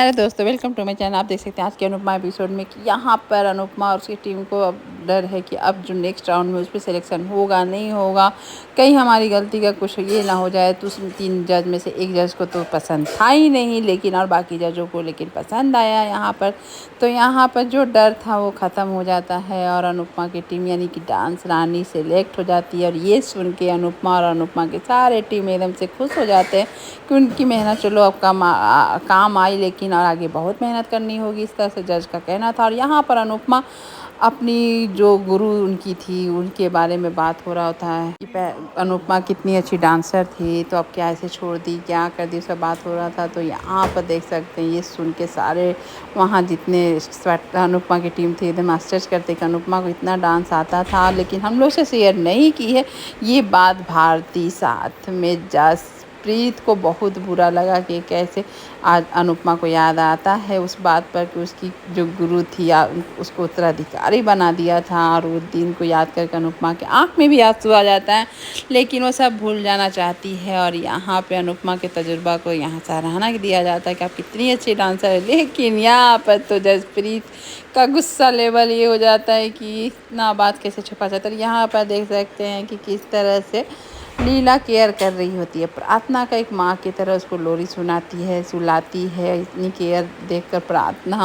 Hello दोस्तों, welcome to my channel. आप देख सकते हैं आज के अनुपमा एपिसोड में कि यहाँ पर अनुपमा और उसकी टीम को अब डर है कि अब जो नेक्स्ट राउंड में उस पर सिलेक्शन होगा नहीं होगा, कहीं हमारी गलती का कुछ ये ना हो जाए। तो उस 3 जज में से एक जज को तो पसंद था ही नहीं, लेकिन और बाकी जजों को लेकिन पसंद आया यहाँ पर। तो यहाँ पर जो डर था वो ख़त्म हो जाता है और अनुपमा की टीम यानी कि डांस रानी सेलेक्ट हो जाती है। और ये सुन के अनुपमा और अनुपमा के सारे टीम एकदम से खुश हो जाते हैं कि उनकी मेहनत चलो अब काम आई, लेकिन और आगे बहुत मेहनत करनी होगी, इस तरह से जज का कहना था। और यहाँ पर अनुपमा अपनी जो गुरु उनकी थी उनके बारे में बात हो रहा होता है कि अनुपमा कितनी अच्छी डांसर थी, तो अब क्या ऐसे छोड़ दी, क्या कर दी, सब बात हो रहा था। तो यहाँ पर देख सकते हैं ये सुन के सारे वहाँ जितने अनुपमा की टीम थी एकदम आश्चर्य करते कि अनुपमा को इतना डांस आता था, लेकिन हम लोग से शेयर नहीं की है। ये बात भारती साथ में जसप्रीत को बहुत बुरा लगा कि कैसे आज अनुपमा को याद आता है उस बात पर कि उसकी जो गुरु थी उसको उत्तराधिकारी बना दिया था। और उस दिन को याद करके अनुपमा के आँख में भी आंसू आ जाता है, लेकिन वो सब भूल जाना चाहती है। और यहाँ पे अनुपमा के तजुर्बा को यहाँ सराहना दिया जाता है कि आप कितनी अच्छी डांसर है। लेकिन यहाँ पर तो जसप्रीत का गुस्सा लेवल ये हो जाता है कि इतना बात कैसे छुपा जाता है। यहाँ पर देख सकते हैं कि किस तरह से लीला केयर कर रही होती है, प्रार्थना का एक माँ की तरह उसको लोरी सुलाती है। इतनी केयर देखकर प्रार्थना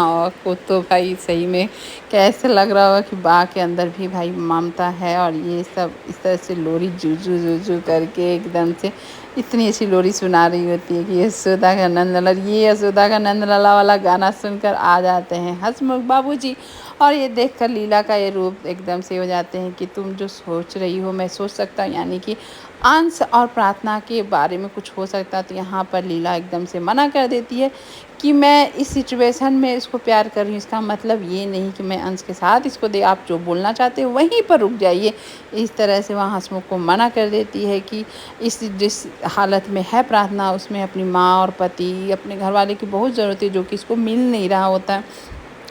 को तो भाई सही में कैसे लग रहा होगा कि बा के अंदर भी भाई ममता है। और ये सब इस तरह से लोरी जूजू जूजू करके एकदम से इतनी अच्छी लोरी सुना रही होती है कि यशोदा का नंदलाला, ये यशोदा का नंदलाला वाला गाना सुनकर आ जाते हैं हंसमुख बाबूजी। और ये देखकर लीला का ये रूप एकदम से हो जाते हैं कि तुम जो सोच रही हो मैं सोच सकता हूँ, यानी कि अंश और प्रार्थना के बारे में कुछ हो सकता। तो यहाँ पर लीला एकदम से मना कर देती है कि मैं इस सिचुएशन में इसको प्यार कर रही हूँ, इसका मतलब ये नहीं कि मैं अंश के साथ इसको दे, आप जो बोलना चाहते हो वहीं पर रुक जाइए। इस तरह से वहाँ हंसमुख को मना कर देती है कि जिस हालत में है प्रार्थना उसमें अपनी माँ और पति अपने घर वाले की बहुत ज़रूरत है, जो कि इसको मिल नहीं रहा होता है।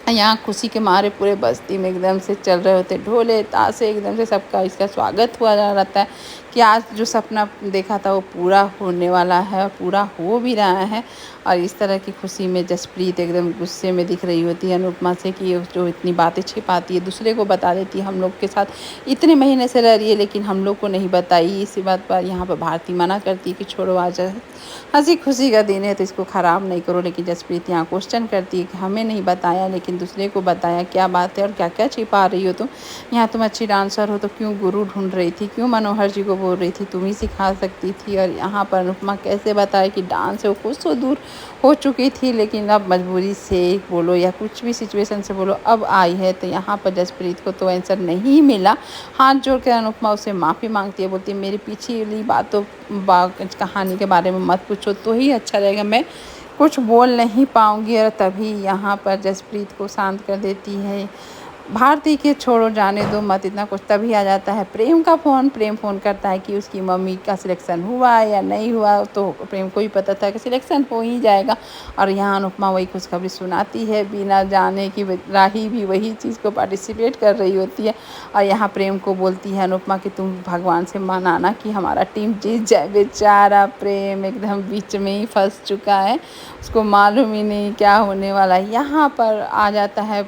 यहाँ खुशी के मारे पूरे बस्ती में एकदम से चल रहे होते ढोले ताशे, एकदम से सबका इसका स्वागत हुआ जा रहता है कि आज जो सपना देखा था वो पूरा होने वाला है और पूरा हो भी रहा है। और इस तरह की खुशी में जसप्रीत एकदम गुस्से में दिख रही होती है अनुपमा से कि जो इतनी बातें छिपाती है दूसरे को बता देती है, हम लोग के साथ इतने महीने से रह रही है लेकिन हम लोग को नहीं बताई। इसी बात पर यहाँ पर भारती मना करती है कि छोड़ो, आज हंसी खुशी का दिन है तो इसको ख़राब नहीं करो। लेकिन जसप्रीत यहाँ क्वेश्चन करती है कि हमें नहीं बताया लेकिन दूसरे को बताया, क्या बात है और क्या क्या छिपा रही हो तुम? यहाँ तुम अच्छी डांसर हो तो क्यों गुरु ढूंढ रही थी, क्यों मनोहर जी को बोल रही थी, तुम ही सिखा सकती थी। और यहाँ पर अनुपमा कैसे बताए कि डांस से वो कुछ तो दूर हो चुकी थी, लेकिन अब मजबूरी से बोलो या कुछ भी सिचुएशन से बोलो अब आई है। तो यहाँ पर जसप्रीत को तो आंसर नहीं मिला। हाथ जोड़ कर अनुपमा उससे माफ़ी मांगती है, बोलती है मेरी पिछली बातों कहानी के बारे में मत पूछो तो ही अच्छा रहेगा, मैं कुछ बोल नहीं पाऊँगी। और तभी यहाँ पर जसप्रीत को शांत कर देती है भारती के छोड़ो जाने दो मत इतना कुछ। तभी आ जाता है प्रेम का फ़ोन। प्रेम फ़ोन करता है कि उसकी मम्मी का सिलेक्शन हुआ या नहीं हुआ, तो प्रेम को ही पता था कि सिलेक्शन हो ही जाएगा। और यहाँ अनुपमा वही खुशखबरी सुनाती है बिना जाने कि राही भी वही चीज़ को पार्टिसिपेट कर रही होती है। और यहाँ प्रेम को बोलती है अनुपमा कि तुम भगवान से मनाना कि हमारा टीम जीत जाए। बेचारा प्रेम एकदम बीच में ही फंस चुका है, उसको मालूम ही नहीं क्या होने वाला है। यहाँ पर आ जाता है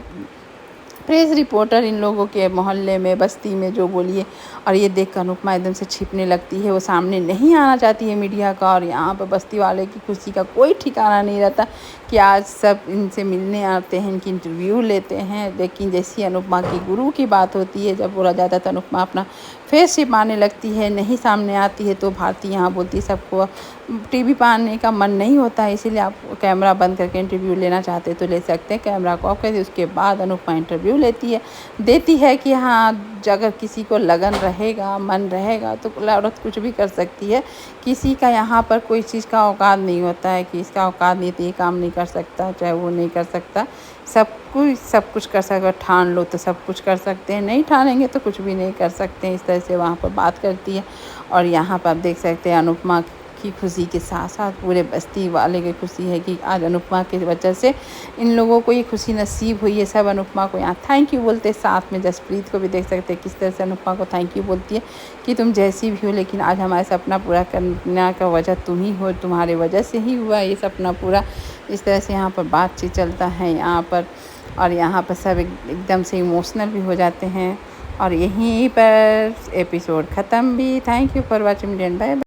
प्रेस रिपोर्टर इन लोगों के मोहल्ले में बस्ती में जो बोलिए। और ये देख अनुपमा एकदम से छिपने लगती है, वो सामने नहीं आना चाहती है मीडिया का। और यहाँ पर बस्ती वाले की खुशी का कोई ठिकाना नहीं रहता कि आज सब इनसे मिलने आते हैं, इनकी इंटरव्यू लेते हैं। लेकिन जैसी अनुपमा की गुरु की बात होती है, जब बोला जाता है तो अनुपमा अपना फेस छिपाने लगती है, नहीं सामने आती है। तो भारती यहाँ बोलती है सबको टीवी पर आने का मन नहीं होता है, इसीलिए आप कैमरा बंद करके इंटरव्यू लेना चाहते तो ले सकते हैं, कैमरा को ऑफ करके। उसके बाद अनुपमा इंटरव्यू देती है कि हाँ अगर किसी को लगन रहेगा मन रहेगा तो औरत कुछ भी कर सकती है। किसी का यहाँ पर कोई चीज़ का औकात नहीं होता है कि इसका औकात नहीं तो ये काम नहीं कर सकता, चाहे वो नहीं कर सकता। सब कुछ कर सकते, ठान लो तो सब कुछ कर सकते हैं, नहीं ठानेंगे तो कुछ भी नहीं कर सकते हैं। इस तरह से वहाँ पर बात करती है। और यहाँ पर आप देख सकते हैं अनुपमा की खुशी के साथ साथ पूरे बस्ती वाले की खुशी है कि आज अनुपमा की वजह से इन लोगों को ये खुशी नसीब हुई है। सब अनुपमा को यहाँ थैंक यू बोलते, साथ में जसप्रीत को भी देख सकते हैं किस तरह से अनुपमा को थैंक यू बोलती है कि तुम जैसी भी हो, लेकिन आज हमारे सपना पूरा करने का वजह तुम ही हो, तुम्हारे वजह से ही हुआ ये सपना पूरा। इस तरह से यहाँ पर बातचीत चलता है यहाँ पर, और यहाँ पर सब एकदम से इमोशनल भी हो जाते हैं। और यहीं पर एपिसोड ख़त्म भी। Thank you for watching, bye bye.